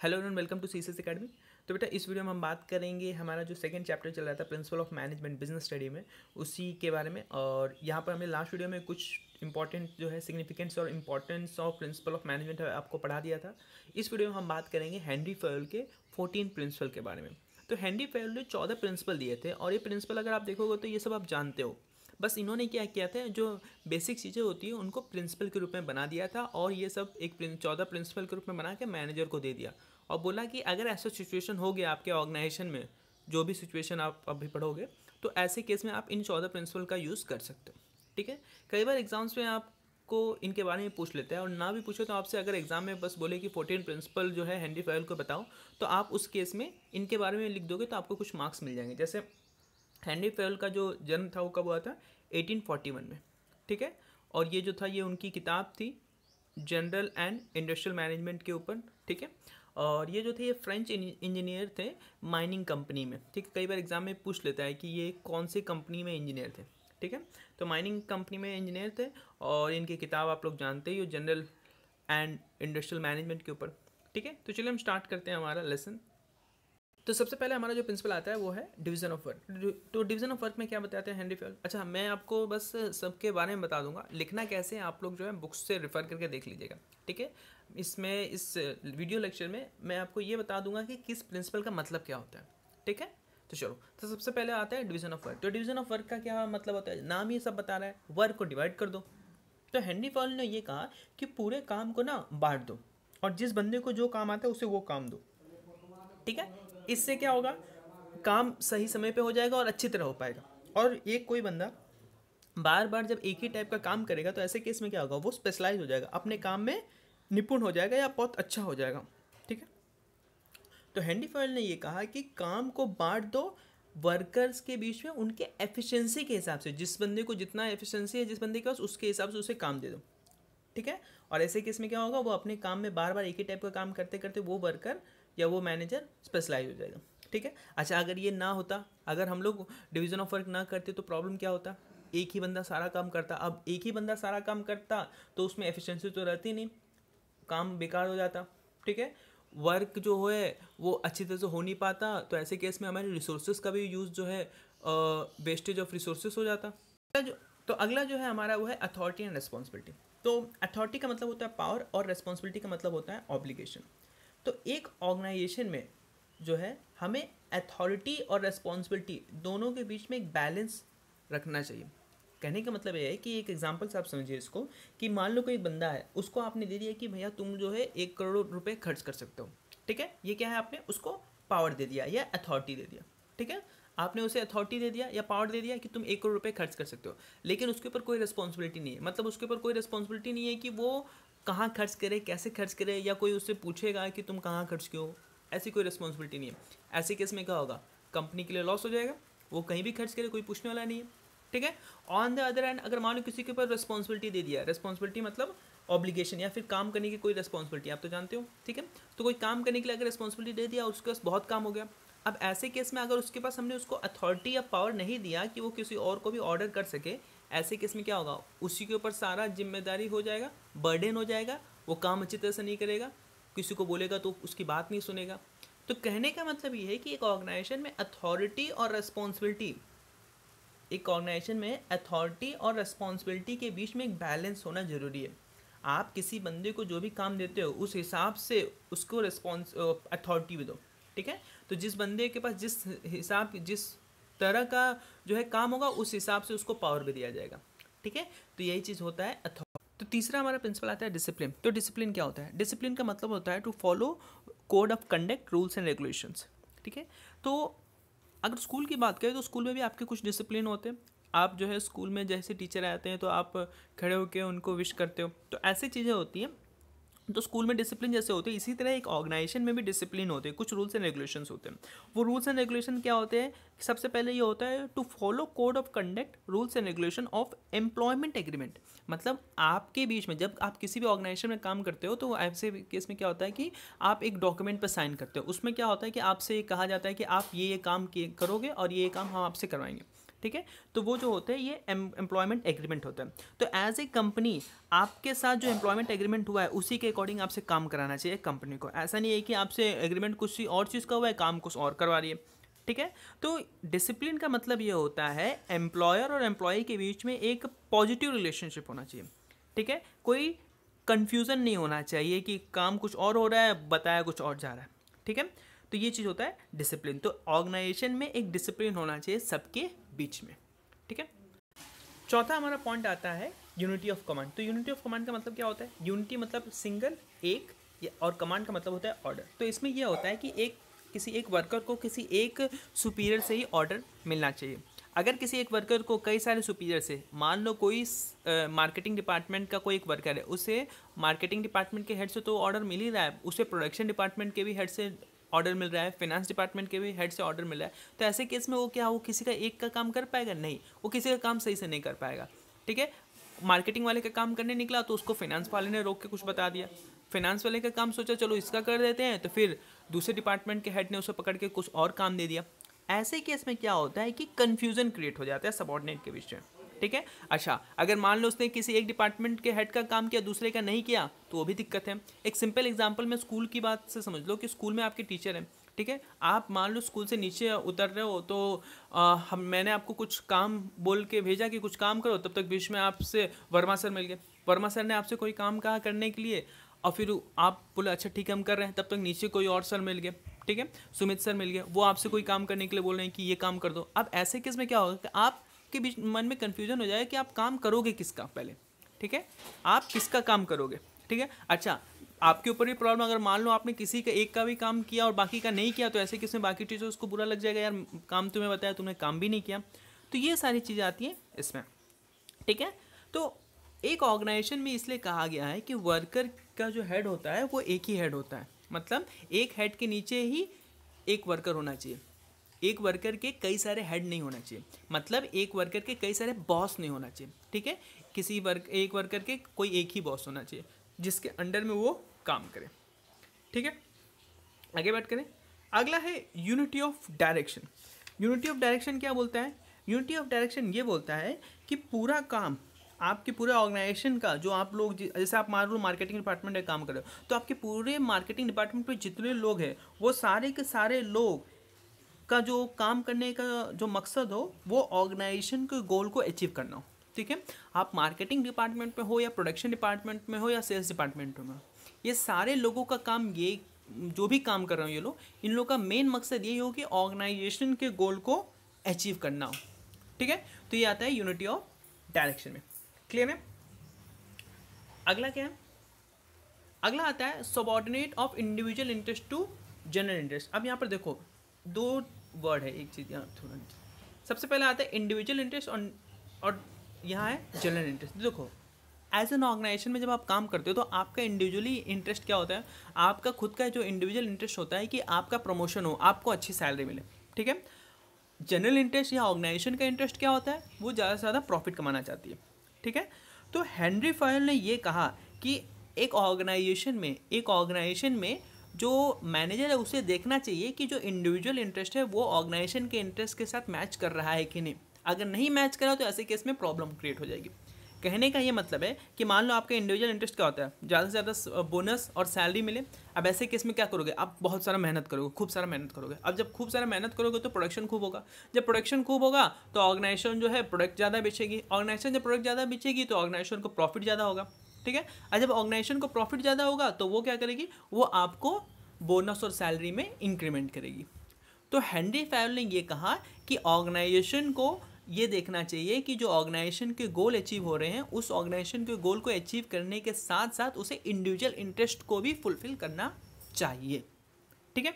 Hello and welcome to CCS academy. तो बेटा इस वीडियो में हम बात करेंगे हमारा जो सेकंड चैप्टर चल रहा था principle of management business study में, उसी के बारे में। और यहाँ पर हमने लास्ट वीडियो में कुछ इंपॉर्टेंट जो है सिग्निफिकेंस और importance of principle of management आपको पढ़ा दिया था। इस वीडियो में हम बात करेंगे हेनरी फयोल के 14 प्रिंसिपल के बारे में। तो हेनरी फयोल ने 14 प्रिंसिपल दिए थे और ये प्रिंसिपल अगर आप देखोगे तो ये सब आप जानते हो। बस इन्होंने क्या किया था, जो बेसिक चीज़ें होती हैं उनको प्रिंसिपल के रूप में बना दिया था और ये सब एक 14 प्रिंसिपल के रूप में बना के मैनेजर को दे दिया और बोला कि अगर ऐसा सिचुएशन हो गया आपके ऑर्गेनाइजेशन में, जो भी सिचुएशन आप अभी पढ़ोगे, तो ऐसे केस में आप इन 14 प्रिंसिपल का यूज़ कर सकते हो। ठीक है, कई बार एग्जाम्स में आपको इनके बारे में पूछ लेते हैं और ना भी पूछो तो आपसे अगर एग्जाम में बस बोले कि 14 प्रिंसिपल जो है हेनरी फयोल को बताओ, तो आप उस केस में इनके बारे में लिख दोगे तो आपको कुछ मार्क्स मिल जाएंगे। जैसे हेनरी फयोल का जो जन्म था वो कब हुआ था? 1841 में। ठीक है, और ये जो था ये उनकी किताब थी जनरल एंड इंडस्ट्रियल मैनेजमेंट के ऊपर। ठीक है, और ये जो थे ये फ्रेंच इंजीनियर थे माइनिंग कंपनी में। ठीक है, कई बार एग्जाम में पूछ लेता है कि ये कौन सी कंपनी में इंजीनियर थे। ठीक है, तो माइनिंग कंपनी में इंजीनियर थे और इनकी किताब आप लोग जानते ही हो जनरल एंड इंडस्ट्रियल मैनेजमेंट के ऊपर। ठीक है, तो चलिए हम स्टार्ट करते हैं हमारा लेसन। तो सबसे पहले हमारा जो प्रिंसिपल आता है वो है डिवीजन ऑफ वर्क। तो डिवीजन ऑफ वर्क में क्या बताते हैं हेनरी फयोल? अच्छा, मैं आपको बस सबके बारे में बता दूंगा, लिखना कैसे है आप लोग जो है बुक्स से रेफर करके देख लीजिएगा। ठीक है, इसमें इस वीडियो लेक्चर में मैं आपको ये बता दूंगा कि किस प्रिंसिपल का मतलब क्या होता है। ठीक है, तो चलो, तो सबसे पहले आता है डिवीजन ऑफ वर्क। तो डिवीजन ऑफ वर्क का क्या मतलब होता है? नाम ही सब बता रहा है, वर्क को डिवाइड कर दो। तो हेनरी फयोल ने ये कहा कि पूरे काम को ना बांट दो और जिस बंदे को जो काम आता है उसे वो काम दो। ठीक है, इससे क्या होगा, काम सही समय पे हो जाएगा और अच्छी तरह हो पाएगा। और एक कोई बंदा बार बार जब एक ही टाइप का काम करेगा तो ऐसे केस में क्या होगा, वो स्पेशलाइज हो जाएगा, अपने काम में निपुण हो जाएगा या बहुत अच्छा हो जाएगा। ठीक है, तो हेनरी फयोल ने ये कहा कि काम को बांट दो वर्कर्स के बीच में उनके एफिशिएंसी के हिसाब से। जिस बंदे को जितना एफिशिएंसी है जिस बंदे के पास, उसके हिसाब से उसे काम दे दो। ठीक है, और ऐसे केस में क्या होगा, वो अपने काम में बार बार एक ही टाइप का काम करते करते वो वर्कर या वो मैनेजर स्पेशलाइज हो जाएगा। ठीक है, अच्छा, अगर ये ना होता, अगर हम लोग डिवीजन ऑफ वर्क ना करते तो प्रॉब्लम क्या होता? एक ही बंदा सारा काम करता। अब एक ही बंदा सारा काम करता तो उसमें एफिशिएंसी तो रहती नहीं, काम बेकार हो जाता। ठीक है, वर्क जो है वो अच्छी तरह से हो नहीं पाता, तो ऐसे केस में हमारे रिसोर्सेज का भी यूज़ जो है वेस्टेज ऑफ रिसोर्सेज हो जाता। तो अगला जो है हमारा वो है अथॉरिटी एंड रिस्पॉन्सिबिलिटी। तो अथॉरिटी का मतलब होता है पावर और रिस्पॉन्सिबिलिटी का मतलब होता है ऑब्लिगेशन। तो एक ऑर्गेनाइजेशन में जो है हमें अथॉरिटी और रिस्पॉन्सिबिलिटी दोनों के बीच में एक बैलेंस रखना चाहिए। कहने का मतलब ये है कि एक एग्जांपल से आप समझिए इसको, कि मान लो कोई बंदा है, उसको आपने दे दिया कि भैया तुम जो है 1 करोड़ रुपए खर्च कर सकते हो। ठीक है, ये क्या है, आपने उसको पावर दे दिया या अथॉरिटी दे दिया। ठीक है, आपने उसे अथॉरिटी दे दिया या पावर दे दिया कि तुम 1 करोड़ रुपए खर्च कर सकते हो, लेकिन उसके ऊपर कोई रिस्पॉन्सिबिलिटी नहीं है। मतलब उसके ऊपर कोई रिस्पॉन्सिबिलिटी नहीं है कि वो कहाँ खर्च करे, कैसे खर्च करे, या कोई उससे पूछेगा कि तुम कहाँ खर्च क्यों, ऐसी कोई रिस्पॉन्सिबिलिटी नहीं है। ऐसे केस में क्या होगा, कंपनी के लिए लॉस हो जाएगा, वो कहीं भी खर्च करे, कोई पूछने वाला नहीं है। ठीक है, ऑन द अदर हैंड अगर मान लो किसी के ऊपर रिस्पॉन्सिबिलिटी दे दिया, रिस्पॉन्सिबिलिटी मतलब ऑब्लिगेशन या फिर काम करने की कोई रिस्पॉन्सिबिलिटी, आप तो जानते हो। ठीक है, तो कोई काम करने के लिए अगर रिस्पॉन्सिबिलिटी दे दिया, उसके पास बहुत काम हो गया। अब ऐसे केस में अगर उसके पास हमने उसको अथॉरिटी या पावर नहीं दिया कि वो किसी और को भी ऑर्डर कर सके, ऐसे केस में क्या होगा, उसी के ऊपर सारा जिम्मेदारी हो जाएगा, बर्डन हो जाएगा, वो काम अच्छी तरह से नहीं करेगा, किसी को बोलेगा तो उसकी बात नहीं सुनेगा। तो कहने का मतलब ये है कि एक ऑर्गेनाइजेशन में अथॉरिटी और रिस्पॉन्सिबिलिटी, एक ऑर्गेनाइजेशन में अथॉरिटी और रिस्पॉन्सिबिलिटी के बीच में एक बैलेंस होना जरूरी है। आप किसी बंदे को जो भी काम देते हो उस हिसाब से उसको अथॉरिटी भी दो। ठीक है, तो जिस बंदे के पास जिस तरह का जो है काम होगा उस हिसाब से उसको पावर भी दिया जाएगा। ठीक है, तो यही चीज़ होता है अथॉरिटी। तो तीसरा हमारा प्रिंसिपल आता है डिसिप्लिन। तो डिसिप्लिन क्या होता है? डिसिप्लिन का मतलब होता है to follow code of conduct, rules and regulations. ठीक है, तो अगर स्कूल की बात करें तो स्कूल में भी आपके कुछ डिसिप्लिन होते हैं। आप जो है स्कूल में जैसे टीचर आते हैं तो आप खड़े होकर उनको विश करते हो, तो ऐसी चीज़ें होती हैं। तो स्कूल में डिसिप्लिन जैसे होते हैं, इसी तरह एक ऑर्गेनाइजेशन में भी डिसिप्लिन होते हैं, कुछ रूल्स एंड रेगुलेशंस होते हैं। वो रूल्स एंड रेगुलेशन क्या होते हैं? सबसे पहले ये होता है to follow code of conduct, rules and regulation of employment agreement. मतलब आपके बीच में जब आप किसी भी ऑर्गेनाइजेशन में काम करते हो तो ऐसे केस में क्या होता है कि आप एक डॉक्यूमेंट पर साइन करते हो। उसमें क्या होता है कि आपसे कहा जाता है कि आप ये काम करोगे और ये काम हम आपसे करवाएंगे। ठीक है। तो वो जो होते हैं ये एम्प्लॉयमेंट एग्रीमेंट होता है। तो एज ए कंपनी आपके साथ जो एम्प्लॉयमेंट एग्रीमेंट हुआ है उसी के अकॉर्डिंग आपसे काम कराना चाहिए कंपनी को। ऐसा नहीं है कि आपसे एग्रीमेंट कुछ और चीज़ का हुआ है, काम कुछ और करवा रही है, ठीक है। तो डिसिप्लिन का मतलब ये होता है एम्प्लॉयर और एम्प्लॉय के बीच में एक पॉजिटिव रिलेशनशिप होना चाहिए, ठीक है। कोई कन्फ्यूज़न नहीं होना चाहिए कि काम कुछ और हो रहा है, बताया कुछ और जा रहा है, ठीक है। तो ये चीज़ होता है डिसिप्लिन। तो ऑर्गेनाइजेशन में एक डिसिप्लिन होना चाहिए सबके बीच में, ठीक है। चौथा हमारा पॉइंट आता है यूनिटी ऑफ कमांड। तो यूनिटी ऑफ कमांड का मतलब क्या होता है? यूनिटी मतलब सिंगल, एक, और कमांड का मतलब होता है ऑर्डर। तो इसमें यह होता है कि किसी एक वर्कर को किसी एक सुपीरियर से ही ऑर्डर मिलना चाहिए। अगर किसी एक वर्कर को कई सारे सुपीरियर से, मान लो कोई मार्केटिंग डिपार्टमेंट का कोई एक वर्कर है, उसे मार्केटिंग डिपार्टमेंट के हेड से तो ऑर्डर मिल ही रहा है, उसे प्रोडक्शन डिपार्टमेंट के भी हेड से ऑर्डर मिल रहा है, फाइनेंस डिपार्टमेंट के भी हेड से ऑर्डर मिल रहा है, तो ऐसे केस में वो किसी का एक का काम कर पाएगा? नहीं, वो किसी का काम सही से नहीं कर पाएगा, ठीक है। मार्केटिंग वाले का काम करने निकला तो उसको फाइनेंस वाले ने रोक के कुछ बता दिया, फाइनेंस वाले का काम सोचा चलो इसका कर देते हैं, तो फिर दूसरे डिपार्टमेंट के हेड ने उसे पकड़ के कुछ और काम दे दिया। ऐसे केस में क्या होता है कि कन्फ्यूजन क्रिएट हो जाता है सबऑर्डिनेट के बीच में, ठीक है। अच्छा, अगर मान लो उसने किसी एक डिपार्टमेंट के हेड का काम किया, दूसरे का नहीं किया, तो वो भी दिक्कत है। एक सिंपल एग्जांपल में स्कूल की बात से समझ लो कि स्कूल में आपके टीचर हैं, ठीक है। आप मान लो स्कूल से नीचे उतर रहे हो, तो मैंने आपको कुछ काम बोल के भेजा कि कुछ काम करो, तब तक बीच में आपसे वर्मा सर मिल गए। वर्मा सर ने आपसे कोई काम कहा करने के लिए, और फिर आप बोले अच्छा ठीक है हम कर रहे हैं, तब तक नीचे कोई और सर मिल गए, ठीक है, सुमित सर मिल गए, वो आपसे कोई काम करने के लिए बोल रहे हैं कि ये काम कर दो। अब ऐसे केस में क्या होगा कि आपके बीच मन में कन्फ्यूजन हो जाएगा कि आप काम करोगे किसका पहले, ठीक है, आप किसका काम करोगे, ठीक है। अच्छा, आपके ऊपर भी प्रॉब्लम, अगर मान लो आपने किसी का एक का भी काम किया और बाकी का नहीं किया, तो ऐसे केस में बाकी टीचर्स को बुरा लग जाएगा, यार काम तुम्हें बताया तुमने काम भी नहीं किया। तो ये सारी चीज़ें आती हैं इसमें, ठीक है। तो एक ऑर्गेनाइजेशन में इसलिए कहा गया है कि वर्कर का जो हेड होता है वो एक ही हेड होता है, मतलब एक हेड के नीचे ही एक वर्कर होना चाहिए। एक वर्कर के कई सारे हेड नहीं होना चाहिए, मतलब एक वर्कर के कई सारे बॉस नहीं होना चाहिए, ठीक है। एक वर्कर के कोई एक ही बॉस होना चाहिए जिसके अंडर में वो काम करे, ठीक है। आगे बात करें, अगला है unity of direction. Unity of direction क्या बोलता है? यूनिटी ऑफ डायरेक्शन ये बोलता है कि पूरा काम आपके पूरे ऑर्गेनाइजेशन का, जो आप लोग जैसे आप मान लो मार्केटिंग डिपार्टमेंट में काम कर रहे हो, तो आपके पूरे मार्केटिंग डिपार्टमेंट में जितने लोग हैं वो सारे के सारे लोग का जो काम करने का जो मकसद हो वो ऑर्गेनाइजेशन के गोल को अचीव करना हो, ठीक है। आप मार्केटिंग डिपार्टमेंट में हो या प्रोडक्शन डिपार्टमेंट में हो या सेल्स डिपार्टमेंट में हो, ये सारे लोगों का काम, ये जो भी काम कर रहे हो ये लोग, इन लोगों का मेन मकसद ये हो कि ऑर्गेनाइजेशन के गोल को अचीव करना हो, ठीक है। तो ये आता है यूनिटी ऑफ डायरेक्शन में, क्लियर है। अगला क्या है? अगला आता है subordinate of individual interest to general interest. अब यहाँ पर देखो दो वर्ड है, एक चीज़ यहाँ थोड़ा, सबसे पहले आता है इंडिविजुअल इंटरेस्ट और यहाँ है जनरल इंटरेस्ट। देखो एज एन ऑर्गेनाइजेशन में जब आप काम करते हो तो आपका इंडिविजुअली इंटरेस्ट क्या होता है? आपका खुद का जो इंडिविजुअल इंटरेस्ट होता है कि आपका प्रमोशन हो, आपको अच्छी सैलरी मिले, ठीक है। जनरल इंटरेस्ट या ऑर्गेनाइजेशन का इंटरेस्ट क्या होता है? वो ज़्यादा से ज़्यादा प्रॉफिट कमाना चाहती है, ठीक है। तो हेनरी फॉयल ने ये कहा कि एक ऑर्गेनाइजेशन में जो मैनेजर है उसे देखना चाहिए कि जो इंडिविजुअल इंटरेस्ट है वो ऑर्गेनाइजेशन के इंटरेस्ट के साथ मैच कर रहा है कि नहीं। अगर नहीं मैच करा तो ऐसे केस में प्रॉब्लम क्रिएट हो जाएगी। कहने का ये मतलब है कि मान लो आपका इंडिविजुअल इंटरेस्ट क्या होता है? ज़्यादा से ज़्यादा बोनस और सैलरी मिले। अब ऐसे केस में क्या करोगे? आप बहुत सारा मेहनत करोगे, खूब सारा मेहनत करोगे। अब जब खूब सारा मेहनत करोगे तो प्रोडक्शन खूब होगा। जब प्रोडक्शन खूब होगा तो ऑर्गेनाइजेशन जो है प्रोडक्ट ज़्यादा बेचेगी। ऑर्गेनाइजेशन जब प्रोडक्ट ज़्यादा बेचेगी तो ऑर्गेनाइजेशन को प्रॉफिट ज़्यादा होगा, ठीक है। और जब ऑर्गेनाइजेशन को प्रॉफिट ज़्यादा होगा तो वो क्या करेगी? वो आपको बोनस और सैलरी में इंक्रीमेंट करेगी। तो हेनरी फॉयल ने ये कहा कि ऑर्गेनाइजेशन को ये देखना चाहिए कि जो ऑर्गेनाइजेशन के गोल अचीव हो रहे हैं उस ऑर्गेनाइजेशन के गोल को अचीव करने के साथ साथ उसे इंडिविजुअल इंटरेस्ट को भी फुलफिल करना चाहिए, ठीक है।